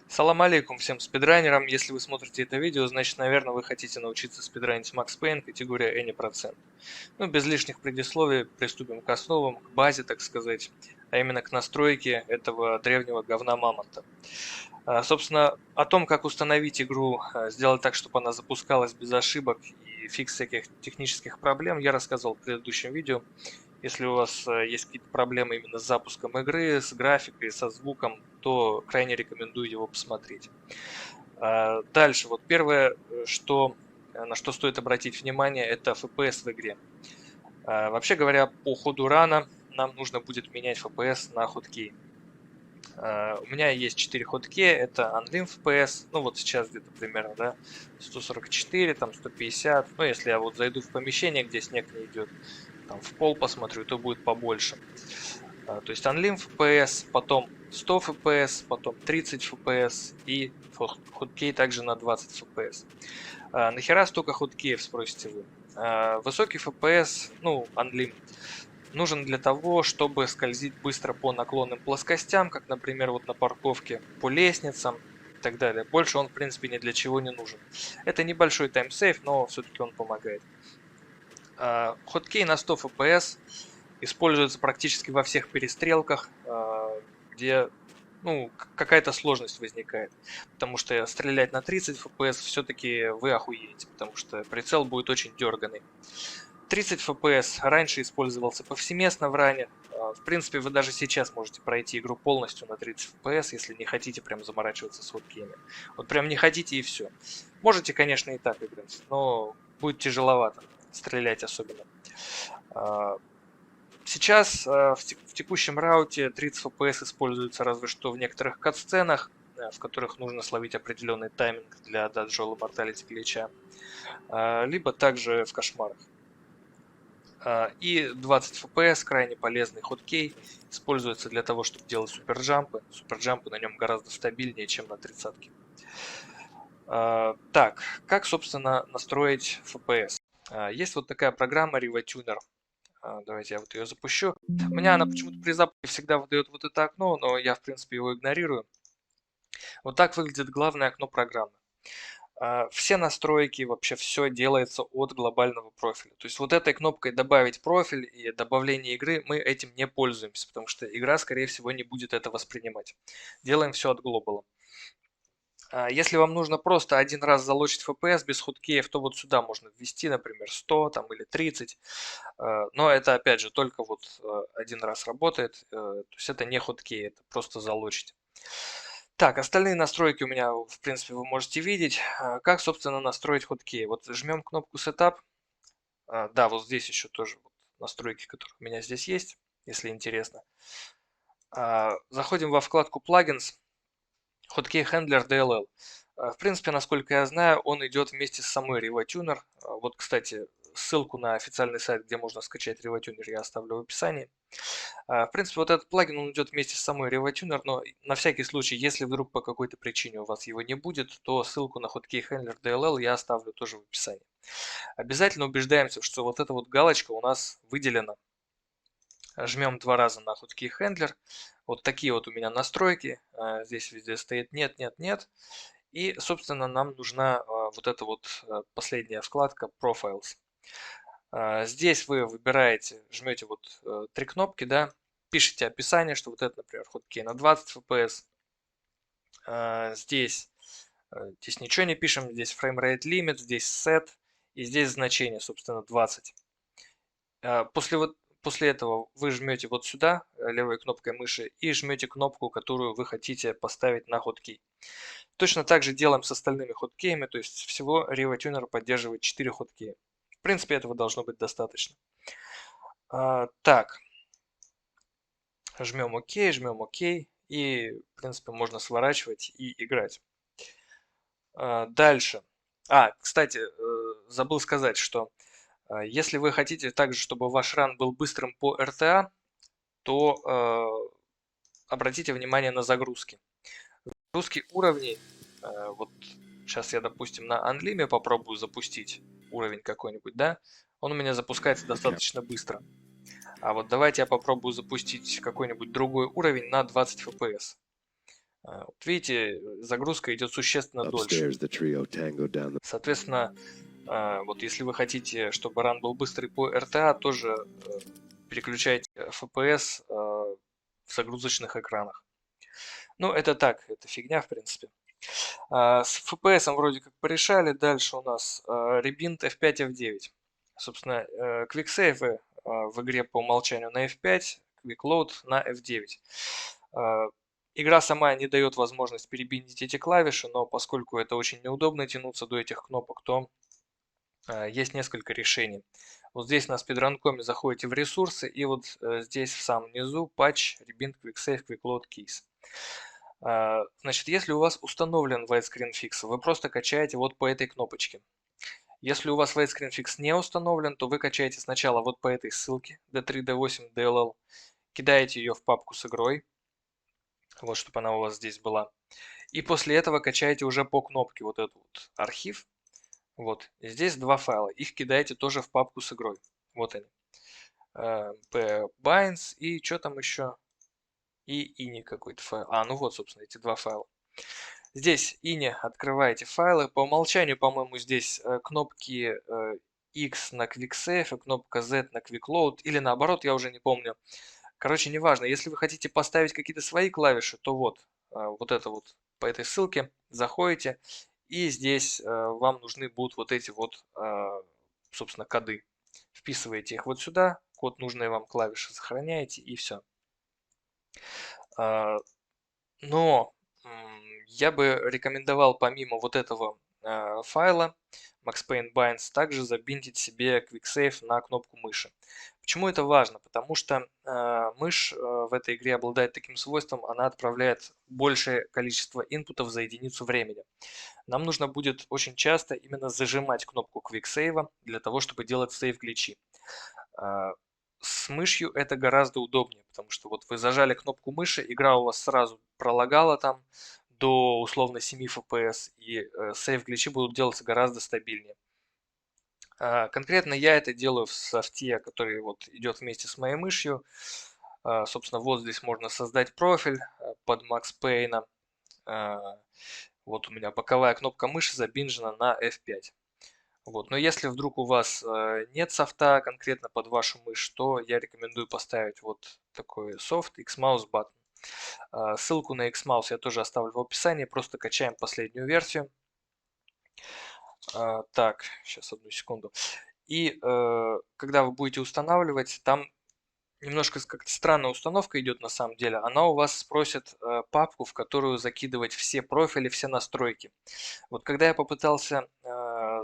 Салам алейкум всем спидранерам. Если вы смотрите это видео, значит, наверное, вы хотите научиться спидранить Max Payne категория Any%. Ну, без лишних предисловий приступим к основам, к базе, так сказать, а именно к настройке этого древнего говна мамонта. Собственно, о том, как установить игру, сделать так, чтобы она запускалась без ошибок и фикс всяких технических проблем, я рассказывал в предыдущем видео. Если у вас есть какие-то проблемы именно с запуском игры, с графикой, со звуком, то крайне рекомендую его посмотреть. Дальше, вот первое, на что стоит обратить внимание, это FPS в игре. Вообще говоря, по ходу рана нам нужно будет менять FPS на хоткей. У меня есть 4 ходки, это Unlim FPS, ну вот сейчас где-то примерно, да, 144, там 150, ну если я вот зайду в помещение, где снег не идет, там в пол посмотрю, то будет побольше. То есть Unlim FPS, потом 100 FPS, потом 30 FPS и хоткей также на 20 FPS. Нахера столько хоткеев, спросите вы? Высокий FPS, ну, Unlim, нужен для того, чтобы скользить быстро по наклонным плоскостям, как, например, вот на парковке, по лестницам и так далее. Больше он, в принципе, ни для чего не нужен. Это небольшой таймсейв, но все-таки он помогает. Хоткей на 100 FPS используется практически во всех перестрелках, где ну, какая-то сложность возникает. Потому что стрелять на 30 FPS все-таки вы охуеете, потому что прицел будет очень дерганый. 30 FPS раньше использовался повсеместно в ране. В принципе, вы даже сейчас можете пройти игру полностью на 30 FPS, если не хотите прям заморачиваться с хоткеями. Вот прям не хотите и все. Можете, конечно, и так играть, но будет тяжеловато стрелять особенно. Сейчас в текущем рауте 30 FPS используется разве что в некоторых катсценах, в которых нужно словить определенный тайминг для даджола Mortality глича, либо также в кошмарах. И 20 FPS, крайне полезный хоткей, используется для того, чтобы делать суперджампы. Суперджампы на нем гораздо стабильнее, чем на 30. Так, как, собственно, настроить FPS? Есть вот такая программа RivaTuner. Давайте я вот ее запущу. У меня она почему-то при запуске всегда выдает вот это окно, но я, в принципе, его игнорирую. Вот так выглядит главное окно программы. Все настройки, вообще все делается от глобального профиля. То есть вот этой кнопкой «Добавить профиль» и «Добавление игры» мы этим не пользуемся, потому что игра, скорее всего, не будет это воспринимать. Делаем все от глобала. Если вам нужно просто один раз залочить FPS без хоткеев, то вот сюда можно ввести, например, 100 там, или 30. Но это, опять же, только вот один раз работает. То есть это не хоткей, это просто залочить. Так, остальные настройки у меня, в принципе, вы можете видеть. Как, собственно, настроить хоткей? Вот жмем кнопку Setup. Да, вот здесь еще тоже вот настройки, которые у меня здесь есть, если интересно. Заходим во вкладку Plugins. Hotkey Handler DLL. В принципе, насколько я знаю, он идет вместе с самой RivaTuner. Вот, кстати, ссылку на официальный сайт, где можно скачать RivaTuner, я оставлю в описании. В принципе, вот этот плагин, он идет вместе с самой RivaTuner, но на всякий случай, если вдруг по какой-то причине у вас его не будет, то ссылку на Hotkey Handler DLL я оставлю тоже в описании. Обязательно убеждаемся, что вот эта вот галочка у нас выделена. Жмем 2 раза на Hotkey Handler. Вот такие вот у меня настройки. Здесь везде стоит нет, нет, нет. И, собственно, нам нужна вот эта вот последняя вкладка Profiles. Здесь вы выбираете, жмете вот 3 кнопки, да, пишите описание, что вот это, например, хоткей на 20 FPS. Здесь ничего не пишем, здесь Frame Rate Limit, здесь Set и здесь значение, собственно, 20. После этого вы жмете вот сюда левой кнопкой мыши и жмете кнопку, которую вы хотите поставить на хоткей. Точно так же делаем с остальными хоткеями, то есть всего RivaTuner поддерживает 4 хоткея. В принципе, этого должно быть достаточно. Так, жмем ОК, и, в принципе, можно сворачивать и играть. Дальше. Кстати, забыл сказать, что если вы хотите также, чтобы ваш ран был быстрым по RTA, то обратите внимание на загрузки. Загрузки уровней, вот сейчас я, допустим, на Unlim попробую запустить уровень какой-нибудь, да, он у меня запускается достаточно быстро. А вот давайте я попробую запустить какой-нибудь другой уровень на 20 FPS. Вот видите, загрузка идет существенно дольше. Upstairs, the trio tango down the. Соответственно, вот если вы хотите, чтобы ран был быстрый по RTA, тоже переключайте FPS в загрузочных экранах. Ну, это так, это фигня, в принципе. С FPS вроде как порешали. Дальше у нас Rebind F5, F9. Собственно, квиксейвы в игре по умолчанию на F5, квиклоуд на F9. Игра сама не дает возможность перебиндить эти клавиши, но поскольку это очень неудобно тянуться до этих кнопок, то есть несколько решений. Вот здесь на спидранкоме заходите в ресурсы, и вот здесь в самом низу патч Rebind Quicksave Quickload Keys. Значит, если у вас установлен widescreen fix, вы просто качаете вот по этой кнопочке. Если у вас widescreen fix не установлен, то вы качаете сначала вот по этой ссылке D3, D8, DLL, кидаете ее в папку с игрой, вот чтобы она у вас здесь была. И после этого качаете уже по кнопке вот этот вот архив. Вот, здесь два файла, их кидаете тоже в папку с игрой. Вот они. Binds и что там еще? И ini какой-то файл. Ну вот, собственно, эти два файла. Здесь ini открываете файлы. По умолчанию, по-моему, здесь кнопки X на QuickSave и кнопка Z на QuickLoad. Или наоборот, я уже не помню. Короче, неважно. Если вы хотите поставить какие-то свои клавиши, то вот, вот это вот по этой ссылке заходите. И здесь вам нужны будут вот эти вот, собственно, коды. Вписываете их вот сюда. Код нужной вам клавиши сохраняете и все. Но я бы рекомендовал помимо вот этого файла Max Payne Binds также забиндить себе QuickSave на кнопку мыши. Почему это важно? Потому что мышь в этой игре обладает таким свойством, она отправляет большее количество инпутов за единицу времени. Нам нужно будет очень часто именно зажимать кнопку QuickSave для того, чтобы делать сейв-гличи. С мышью это гораздо удобнее, потому что вот вы зажали кнопку мыши, игра у вас сразу пролагала там до условно 7 FPS, и сейв-гличи будут делаться гораздо стабильнее. Конкретно я это делаю в софте, который вот идет вместе с моей мышью. Собственно, вот здесь можно создать профиль под Max Payne. Вот у меня боковая кнопка мыши забинжена на F5. Вот. Но если вдруг у вас нет софта конкретно под вашу мышь, то я рекомендую поставить вот такой софт Xmouse Button. Ссылку на Xmouse я тоже оставлю в описании, просто качаем последнюю версию. Так, сейчас одну секунду. И когда вы будете устанавливать, там немножко как-то странная установка идет на самом деле. Она у вас спросит папку, в которую закидывать все профили, все настройки. Вот когда я попытался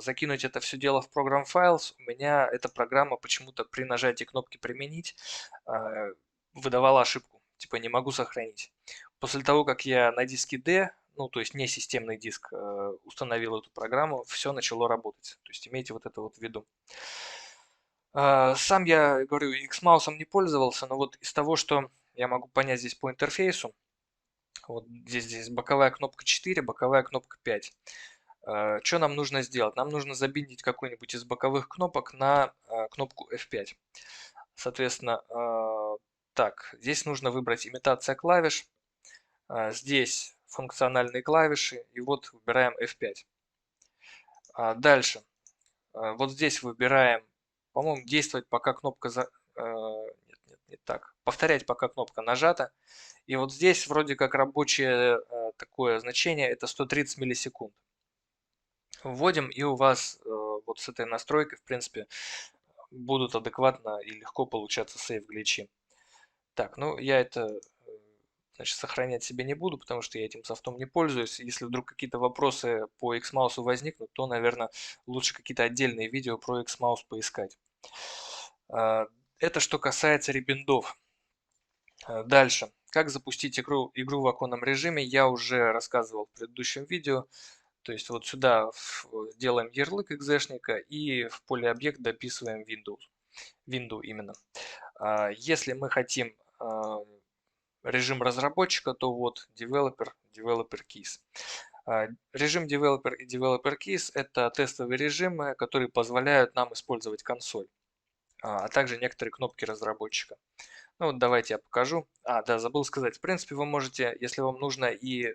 закинуть это все дело в Program Files, у меня эта программа почему-то при нажатии кнопки «Применить» выдавала ошибку, типа не могу сохранить. После того, как я на диске D, ну то есть не системный диск, установил эту программу, все начало работать. То есть имейте вот это вот в виду. Сам я, говорю, Xmouse не пользовался, но вот из того, что я могу понять здесь по интерфейсу, вот здесь боковая кнопка 4, боковая кнопка 5. Что нам нужно сделать? Нам нужно забиндить какой-нибудь из боковых кнопок на кнопку F5. Соответственно, так, здесь нужно выбрать имитация клавиш. Здесь функциональные клавиши. И вот выбираем F5. Дальше. Вот здесь выбираем, по-моему, действовать, пока кнопка... Нет, не так. Повторять, пока кнопка нажата. И вот здесь вроде как рабочее такое значение, это 130 миллисекунд. Вводим, и у вас вот с этой настройкой, в принципе, будут адекватно и легко получаться сейв-гличи. Так, ну я это, значит, сохранять себе не буду, потому что я этим софтом не пользуюсь. Если вдруг какие-то вопросы по Xmouse возникнут, то, наверное, лучше какие-то отдельные видео про Xmouse поискать. Это что касается ребиндов. Дальше. Как запустить игру в оконном режиме, я уже рассказывал в предыдущем видео. То есть вот сюда делаем ярлык экзешника и в поле объект дописываем Windows именно. Если мы хотим режим разработчика, то вот Developer Keys. Режим Developer и Developer Keys это тестовые режимы, которые позволяют нам использовать консоль, а также некоторые кнопки разработчика. Ну вот давайте я покажу. Да, забыл сказать. В принципе, вы можете, если вам нужно и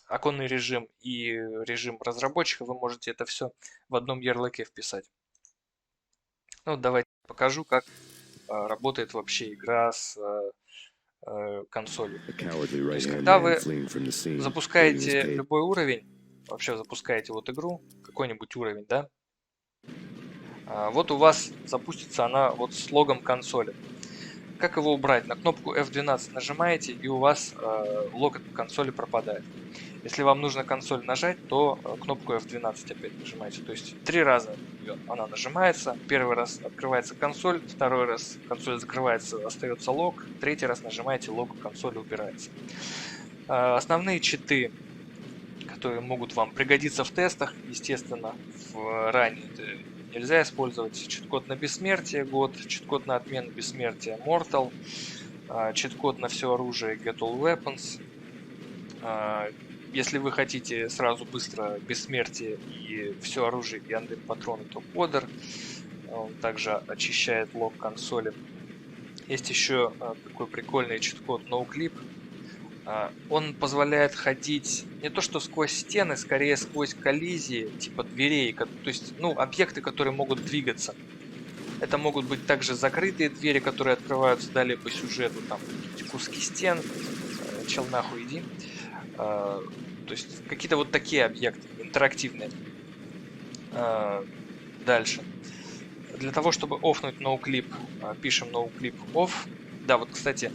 оконный режим, и режим разработчика, вы можете это все в одном ярлыке вписать. Ну вот давайте покажу, как работает вообще игра с консолью. A cowardly То есть, right-hand когда man вы fleeing from the scene, waiting his запускаете pay. любой уровень, вообще запускаете вот игру, какой-нибудь уровень, да, вот у вас запустится она вот с логом консоли. Как его убрать? На кнопку F12 нажимаете, и у вас лог от консоли пропадает. Если вам нужно консоль нажать, то кнопку F12 опять нажимаете. То есть 3 раза она нажимается. Первый раз открывается консоль, второй раз консоль закрывается, остается лог, третий раз нажимаете, лог консоли убирается. Основные читы, которые могут вам пригодиться в тестах, естественно, в ранее это нельзя использовать. Чит-код на бессмертие год, чит-код на отмену бессмертия Mortal, чит-код на все оружие Get All Weapons. Если вы хотите сразу быстро бессмертие и все оружие и андем патроны, то Кодер. Он также очищает лог консоли. Есть еще такой прикольный чит-код NoClip. Он позволяет ходить не то что сквозь стены, скорее сквозь коллизии, типа дверей, то есть, ну, объекты, которые могут двигаться. Это могут быть также закрытые двери, которые открываются далее по сюжету, там куски стен, чел нахуй иди. То есть какие-то вот такие объекты, интерактивные. Дальше. Для того, чтобы офнуть NoClip, пишем NoClip off. Да, вот, кстати,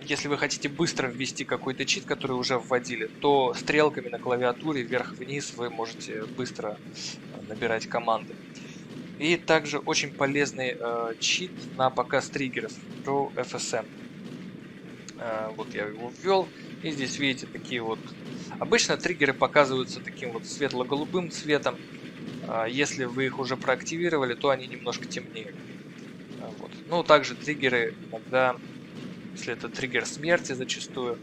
если вы хотите быстро ввести какой-то чит, который уже вводили, то стрелками на клавиатуре вверх-вниз вы можете быстро набирать команды. И также очень полезный чит на показ триггеров Pro FSM. Вот я его ввел. И здесь видите такие вот... Обычно триггеры показываются таким вот светло-голубым цветом. Если вы их уже проактивировали, то они немножко темнее. Вот. Ну, также триггеры иногда, если это триггер смерти зачастую,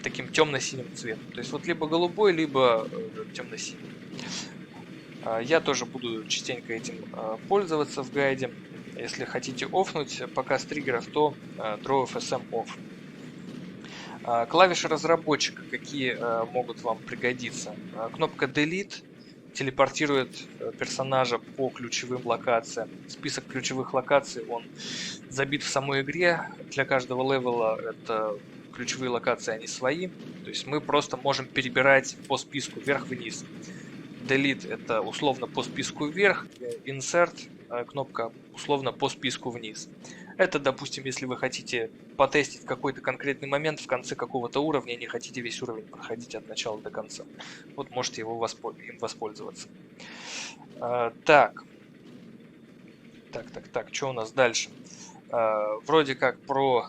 таким темно-синим цветом. То есть вот либо голубой, либо темно-синий. Я тоже буду частенько этим пользоваться в гайде. Если хотите офнуть показ триггеров, то Draw FSM off. Клавиши разработчика, какие могут вам пригодиться. Кнопка Delete телепортирует персонажа по ключевым локациям. Список ключевых локаций, он забит в самой игре. Для каждого левела это ключевые локации, они свои. То есть мы просто можем перебирать по списку вверх-вниз. Delete это условно по списку вверх, Insert кнопка условно по списку вниз. Это, допустим, если вы хотите потестить какой-то конкретный момент в конце какого-то уровня и не хотите весь уровень проходить от начала до конца. Вот можете им воспользоваться. Так, что у нас дальше? Вроде как про...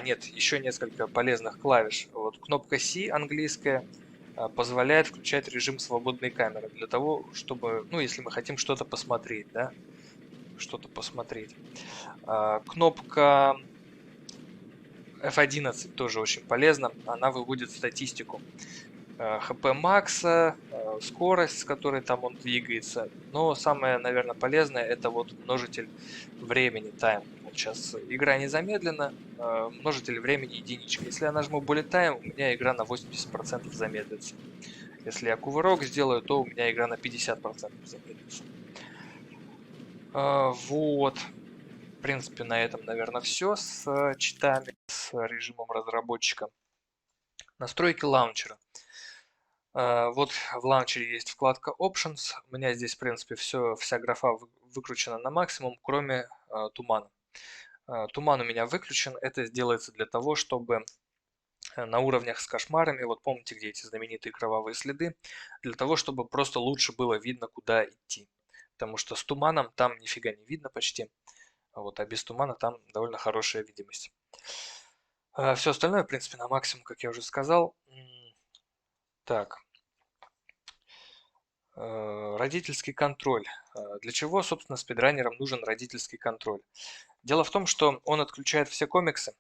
нет, еще несколько полезных клавиш. Вот кнопка C английская позволяет включать режим свободной камеры для того, чтобы, ну, если мы хотим что-то посмотреть, да, что-то посмотреть. Кнопка F11 тоже очень полезна, она выводит статистику ХП макса, скорость, с которой там он двигается. Но самое, наверное, полезное это вот множитель времени, time. Вот сейчас игра не замедлена, множитель времени единичка. Если я нажму bullet time, у меня игра на 80% замедлится. Если я кувырок сделаю, то у меня игра на 50% замедлится. Вот. В принципе, на этом, наверное, все с читами, с режимом разработчика. Настройки лаунчера. Вот в лаунчере есть вкладка Options. У меня здесь, в принципе, вся графа выкручена на максимум, кроме тумана. Туман у меня выключен. Это сделается для того, чтобы на уровнях с кошмарами, вот помните, где эти знаменитые кровавые следы, для того, чтобы просто лучше было видно, куда идти. Потому что с туманом там нифига не видно почти. Вот, а без тумана там довольно хорошая видимость. Все остальное, в принципе, на максимум, как я уже сказал. Так. Родительский контроль. Для чего, собственно, спидранерам нужен родительский контроль? Дело в том, что он отключает все комиксы,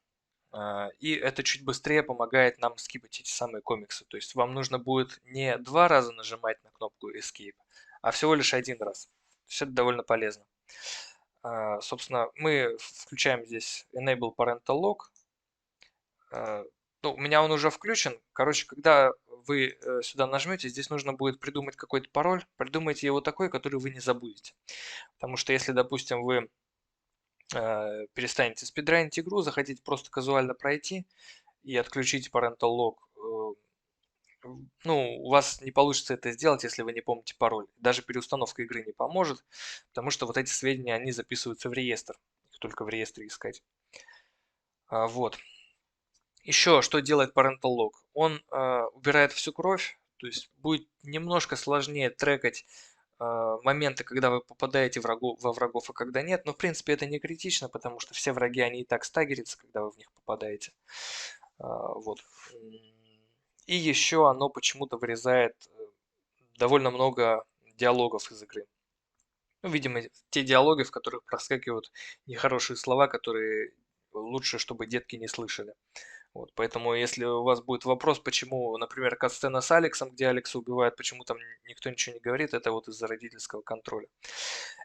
и это чуть быстрее помогает нам скипать эти самые комиксы. То есть вам нужно будет не 2 раза нажимать на кнопку Escape, а всего лишь 1 раз. То есть это довольно полезно. Собственно, мы включаем здесь Enable Parental Lock. Ну, у меня он уже включен. Короче, когда вы сюда нажмете, здесь нужно будет придумать какой-то пароль. Придумайте его такой, который вы не забудете. Потому что если, допустим, вы перестанете спидранить игру, захотите просто казуально пройти и отключить Parental Lock, ну, у вас не получится это сделать, если вы не помните пароль. Даже переустановка игры не поможет, потому что вот эти сведения, они записываются в реестр. Их только в реестре искать. Вот. Еще что делает Parental Lock? Он убирает всю кровь, то есть будет немножко сложнее трекать моменты, когда вы попадаете во врагов, а когда нет. Но в принципе это не критично, потому что все враги, они и так стаггерятся, когда вы в них попадаете. Вот. И еще оно почему-то вырезает довольно много диалогов из игры. Ну, видимо, те диалоги, в которых проскакивают нехорошие слова, которые лучше, чтобы детки не слышали. Вот, поэтому, если у вас будет вопрос, почему, например, катсцена с Алексом, где Алекса убивают, почему там никто ничего не говорит, это вот из-за родительского контроля.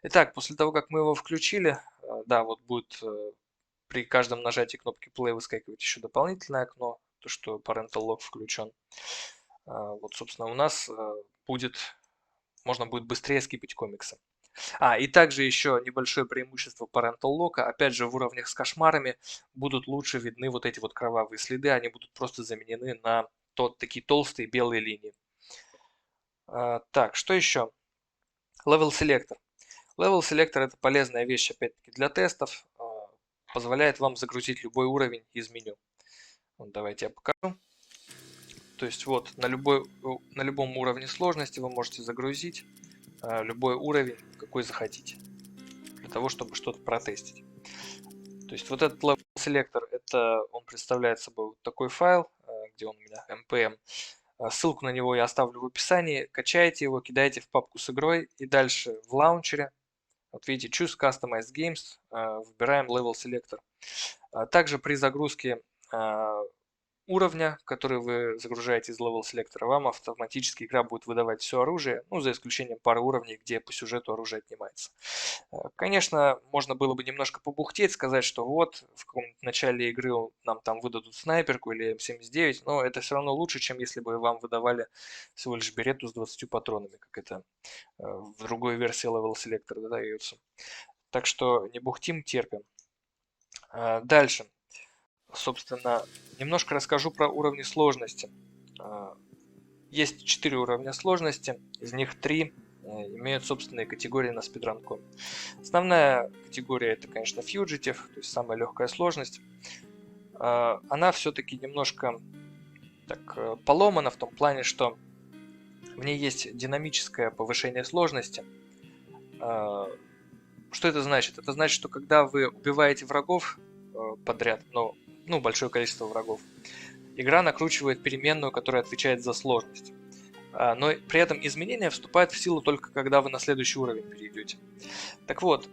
Итак, после того, как мы его включили, да, вот будет при каждом нажатии кнопки Play выскакивать еще дополнительное окно, то, что Parental Lock включен. Вот, собственно, у нас можно будет быстрее скипать комиксы. И также еще небольшое преимущество Parental Lock. Опять же, в уровнях с кошмарами будут лучше видны вот эти вот кровавые следы. Они будут просто заменены на такие толстые белые линии. Так, что еще? Level Selector. Level Selector это полезная вещь, опять-таки, для тестов. Позволяет вам загрузить любой уровень из меню. Вот, давайте я покажу. То есть вот на любом уровне сложности вы можете загрузить любой уровень, какой захотите, для того, чтобы что-то протестить. То есть вот этот Level Selector, он представляет собой вот такой файл, где он у меня, npm. Ссылку на него я оставлю в описании. Качайте его, кидайте в папку с игрой. И дальше в лаунчере, вот видите, Choose Customized Games, выбираем Level Selector. Также при загрузке уровня, который вы загружаете из Level Selector, вам автоматически игра будет выдавать все оружие, ну, за исключением пары уровней, где по сюжету оружие отнимается. Конечно, можно было бы немножко побухтеть, сказать, что вот, в каком-то начале игры нам там выдадут снайперку или М79, но это все равно лучше, чем если бы вам выдавали всего лишь берету с 20 патронами, как это в другой версии Level Selector выдается. Так что не бухтим, терпим. Дальше. Собственно, немножко расскажу про уровни сложности. Есть 4 уровня сложности, из них 3 имеют собственные категории на speedrun.com. Основная категория это, конечно, Fugitive, то есть самая легкая сложность. Она все-таки немножко так поломана в том плане, что в ней есть динамическое повышение сложности. Что это значит? Это значит, что когда вы убиваете врагов подряд, ну, большое количество врагов, игра накручивает переменную, которая отвечает за сложность. Но при этом изменения вступают в силу только когда вы на следующий уровень перейдете. Так вот,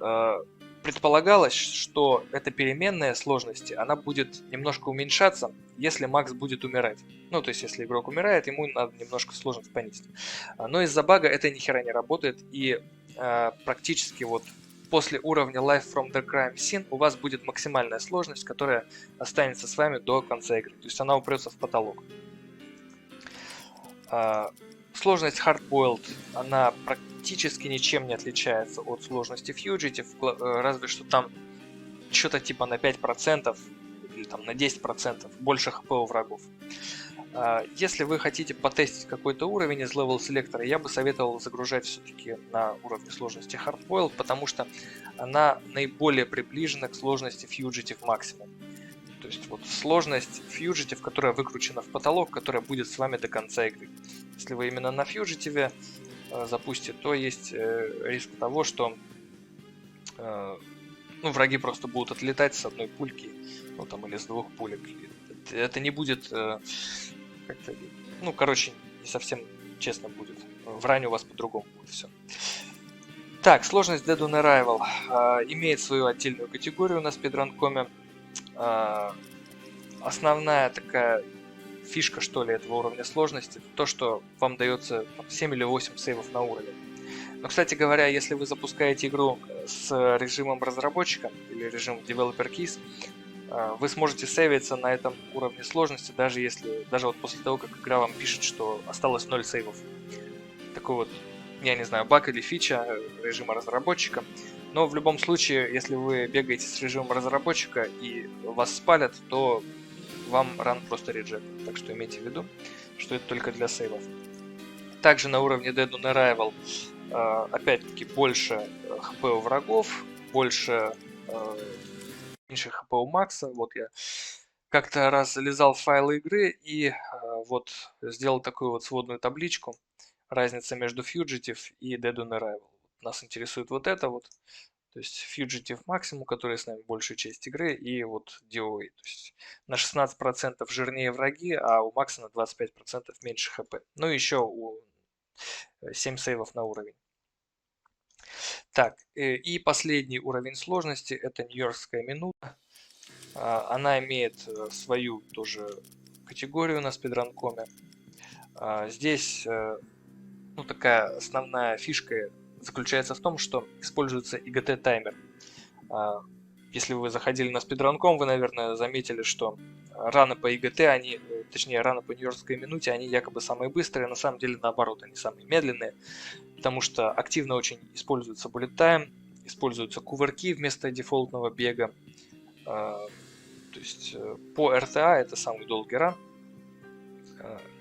предполагалось, что эта переменная сложности, она будет немножко уменьшаться, если Макс будет умирать. Ну, то есть, если игрок умирает, ему надо немножко сложность понизить. Но из-за бага это ни хера не работает, и практически вот после уровня Life from the Crime Scene у вас будет максимальная сложность, которая останется с вами до конца игры. То есть она упрется в потолок. Сложность Hardboiled, она практически ничем не отличается от сложности Fugitive, разве что там что-то типа на 5% или там на 10% больше хп у врагов. Если вы хотите потестить какой-то уровень из Level Selector, я бы советовал загружать все-таки на уровне сложности Hardboiled, потому что она наиболее приближена к сложности Fugitive Maximum. То есть вот сложность Fugitive, которая выкручена в потолок, которая будет с вами до конца игры. Если вы именно на Fugitive запустите, то есть риск того, что враги просто будут отлетать с одной пульки, ну там или с 2 пулек. Это не будет как-то, не совсем честно будет. В ране у вас по-другому будет все. Так, сложность Dead on Arrival имеет свою отдельную категорию на speedrun.com. Основная такая фишка, что ли, этого уровня сложности, то, что вам дается 7 или 8 сейвов на уровень. Но, кстати говоря, если вы запускаете игру с режимом разработчика или режимом Developer Keys, вы сможете сейвиться на этом уровне сложности, даже вот после того, как игра вам пишет, что осталось 0 сейвов. Такой вот, я не знаю, баг или фича режима разработчика. Но в любом случае, если вы бегаете с режимом разработчика и вас спалят, то вам ран просто реджект. Так что имейте в виду, что это только для сейвов. Также на уровне Dead on Arrival опять-таки больше хп у врагов, меньше хп у Макса. Вот я как-то раз залезал в файлы игры и вот сделал такую вот сводную табличку. Разница между Fugitive и Dead on Arrival. Нас интересует вот это вот. То есть Fugitive максимум, который с нами большую часть игры, и вот DOA. То есть на 16% жирнее враги, а у Макса на 25% меньше хп. Ну и еще у 7 сейвов на уровень. Так, и последний уровень сложности это Нью-Йоркская минута. Она имеет свою тоже категорию на спидранкоме. Здесь ну, такая основная фишка заключается в том, что используется IGT таймер. Если вы заходили на спидранком, вы, наверное, заметили, что раны по IGT, точнее раны по Нью-Йоркской минуте, они якобы самые быстрые, на самом деле наоборот, они самые медленные, потому что активно очень используется bullet time, используются кувырки вместо дефолтного бега. То есть по RTA это самый долгий ран,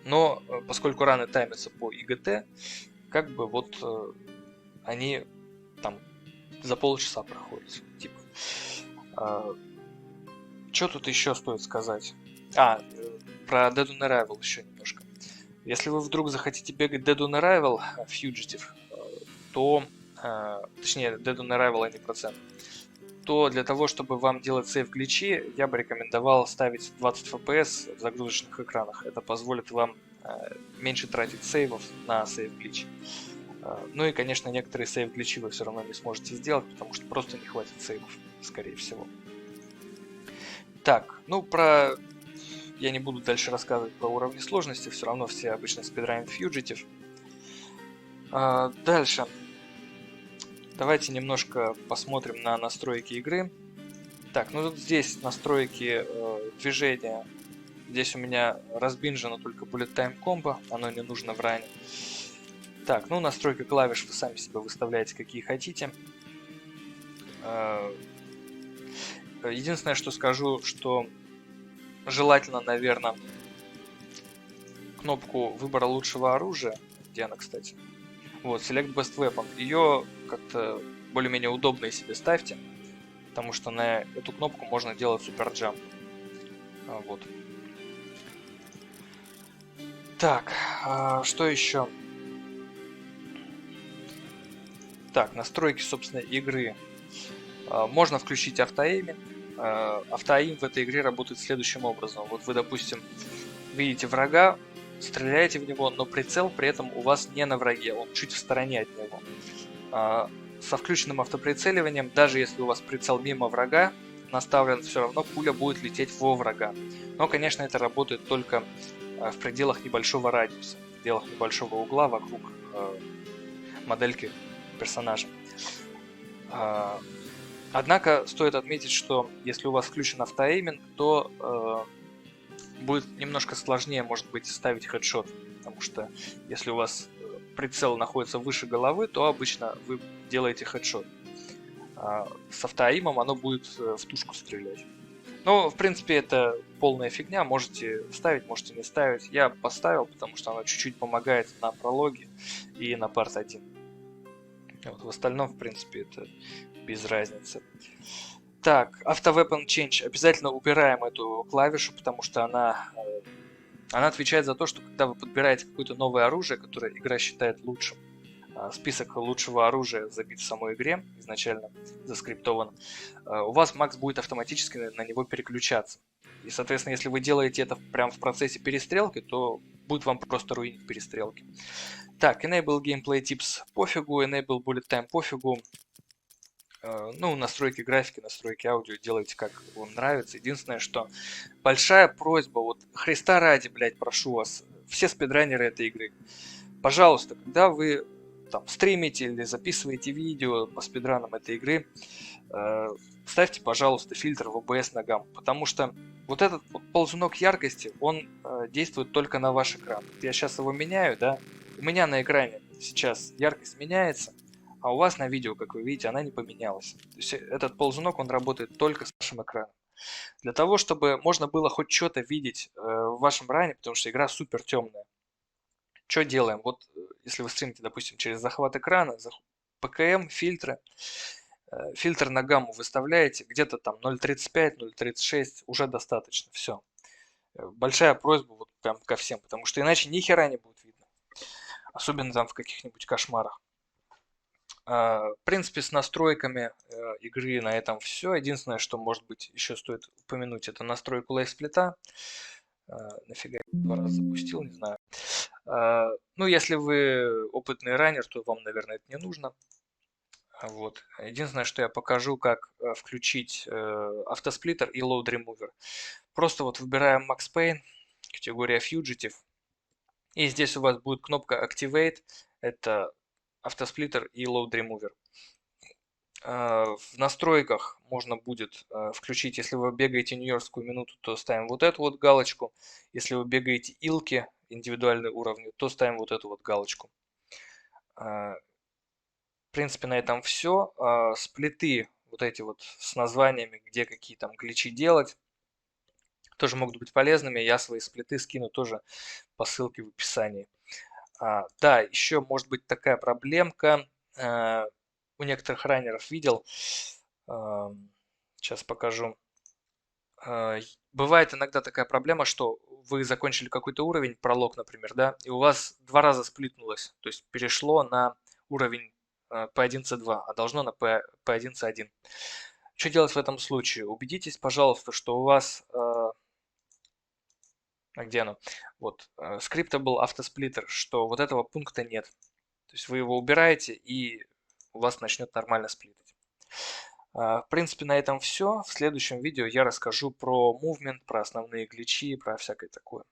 но поскольку раны таймятся по IGT, как бы вот они там за полчаса проходят. Типа. Что тут еще стоит сказать? Про Dead on Arrival еще немножко. Если вы вдруг захотите бегать Dead on Arrival Fugitive, то, точнее Dead on Arrival, а не процент, то для того, чтобы вам делать сейв гличи, я бы рекомендовал ставить 20 FPS в загрузочных экранах. Это позволит вам меньше тратить сейвов на сейв глич. Ну и, конечно, некоторые сейв гличи вы все равно не сможете сделать, потому что просто не хватит сейвов, скорее всего. Так, ну я не буду дальше рассказывать про уровни сложности, все равно все обычно спидранят Fugitive. Дальше. Давайте немножко посмотрим на настройки игры. Так, ну тут здесь настройки движения. Здесь у меня разбинжено только Bullet Time Combo, оно не нужно в ране. Так, ну настройки клавиш вы сами себе выставляете какие хотите. Единственное, что скажу, что желательно, наверное, кнопку выбора лучшего оружия, где она, кстати, вот, Select Best Weapon, ее как-то более-менее удобно себе ставьте, потому что на эту кнопку можно делать супер джамп. Вот. Так, что еще? Так, настройки, собственно, игры. Можно включить автоэйминг. Автоэйм в этой игре работает следующим образом. Вот вы, допустим, видите врага, стреляете в него, но прицел при этом у вас не на враге, он чуть в стороне от него. Со включенным автоприцеливанием, даже если у вас прицел мимо врага наставлен, все равно пуля будет лететь во врага. Но, конечно, это работает только в пределах небольшого радиуса, в пределах небольшого угла вокруг модельки персонажа. Однако стоит отметить, что если у вас включен автоэйминг, то будет немножко сложнее, может быть, ставить хедшот, потому что если у вас прицел находится выше головы, то обычно вы делаете хедшот. С автоэймом оно будет в тушку стрелять. Но, в принципе, это полная фигня, можете ставить, можете не ставить. Я поставил, потому что оно чуть-чуть помогает на прологе и на парт 1. Вот, в остальном, в принципе, это без разницы. Так, Auto Weapon Change. Обязательно убираем эту клавишу, потому что она отвечает за то, что когда вы подбираете какое-то новое оружие, которое игра считает лучшим, список лучшего оружия забит в самой игре, изначально заскриптован, у вас Макс будет автоматически на него переключаться. И, соответственно, если вы делаете это прямо в процессе перестрелки, то будет вам просто руинить перестрелки. Так, Enable Gameplay Tips пофигу, Enable Bullet Time пофигу. Ну, настройки графики, настройки аудио делайте как вам нравится. Единственное, что большая просьба, вот Христа ради, блядь, прошу вас, все спидранеры этой игры, пожалуйста, когда вы там стримите или записываете видео по спидранам этой игры, ставьте, пожалуйста, фильтр в OBS на гамму, потому что вот этот вот ползунок яркости, он действует только на ваш экран. Я сейчас его меняю, да, у меня на экране сейчас яркость меняется, а у вас на видео, как вы видите, она не поменялась. То есть этот ползунок, он работает только с вашим экраном. Для того, чтобы можно было хоть что-то видеть в вашем ране, потому что игра супер темная. Что делаем? Вот если вы стримите, допустим, через захват экрана, ПКМ, фильтры, фильтр на гамму выставляете, где-то там 0.35, 0.36, уже достаточно, все. Большая просьба вот прям ко всем, потому что иначе ни хера не будет видно. Особенно там в каких-нибудь кошмарах. В принципе, с настройками игры на этом все. Единственное, что, может быть, еще стоит упомянуть, это настройку лейв-сплита. Нафига я 2 раза запустил, не знаю. Ну, если вы опытный раннер, то вам, наверное, это не нужно. Вот. Единственное, что я покажу, как включить автосплиттер и load remover. Просто вот выбираем Max Payne, категория Fugitive. И здесь у вас будет кнопка Activate. Это автосплиттер и load remover. В настройках можно будет включить, если вы бегаете нью-йоркскую минуту, то ставим вот эту вот галочку. Если вы бегаете илки, индивидуальные уровни, то ставим вот эту вот галочку. В принципе, на этом все. Сплиты вот эти вот с названиями, где какие там гличи делать, тоже могут быть полезными. Я свои сплиты скину тоже по ссылке в описании. Да, еще может быть такая проблемка. У некоторых раннеров видел. Сейчас покажу. Бывает иногда такая проблема, что вы закончили какой-то уровень, пролог, например, да, и у вас 2 раза сплитнулось, то есть перешло на уровень P1C2, а должно на P1C1. Что делать в этом случае? Убедитесь, пожалуйста, что у вас... где оно? Вот, Scriptable Autosplitter, что вот этого пункта нет. То есть вы его убираете, и у вас начнет нормально сплитать. В принципе, на этом все. В следующем видео я расскажу про movement, про основные гличи, про всякое такое.